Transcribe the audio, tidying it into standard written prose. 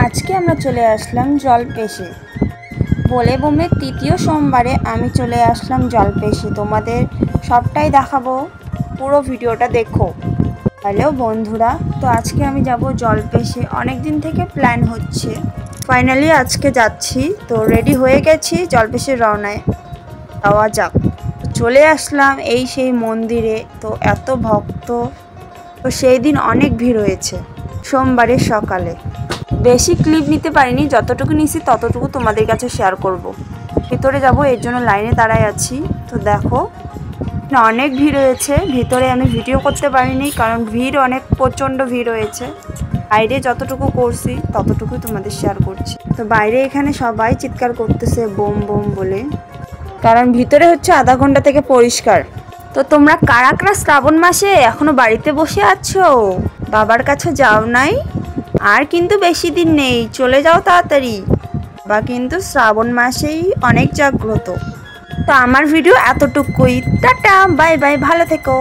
আজকে আমরা চলে আসলাম জলপেশে। বলে বোমের তৃতীয় সোমবারে আমি চলে আসলাম জলপেশে। তোমাদের সবটাই দেখাবো, পুরো ভিডিওটা দেখো। হ্যালো বন্ধুরা, তো আজকে আমি যাব জলপেশে। অনেক দিন থেকে প্ল্যান হচ্ছে, ফাইনালি আজকে যাচ্ছি। তো রেডি হয়ে গেছি, জলপেশে রওনায় যাওয়া যাক। চলে আসলাম এই সেই মন্দিরে। তো এত ভক্ত, তো সেই দিন অনেক ভিড় হয়েছে সোমবারের সকালে। বেশি ক্লিপ নিতে পারিনি, যতটুকু নিয়েছি ততটুকু তোমাদের কাছে শেয়ার করব। ভিতরে যাব, এর জন্য লাইনে দাঁড়ায় আছি। তো দেখো অনেক ভিড় হয়েছে, ভিতরে আমি ভিডিও করতে পারিনি কারণ ভিড় অনেক, প্রচণ্ড ভিড় হয়েছে। বাইরে যতটুকু করছি ততটুকুই তোমাদের শেয়ার করছি। তো বাইরে এখানে সবাই চিৎকার করতেছে বোম বোম বলে, কারণ ভিতরে হচ্ছে আধা ঘন্টা থেকে পরিষ্কার। তো তোমরা কারা কারা শ্রাবণ মাসে এখনো বাড়িতে বসে আছো, বাবার কাছে যাও নাই? আর কিন্তু বেশি দিন নেই, চলে যাও তাড়াতাড়ি। বা কিন্তু শ্রাবণ মাসেই অনেক জাগ্রত। তো আমার ভিডিও এতটুকুই, টাটা বাই বাই, ভালো থেকো।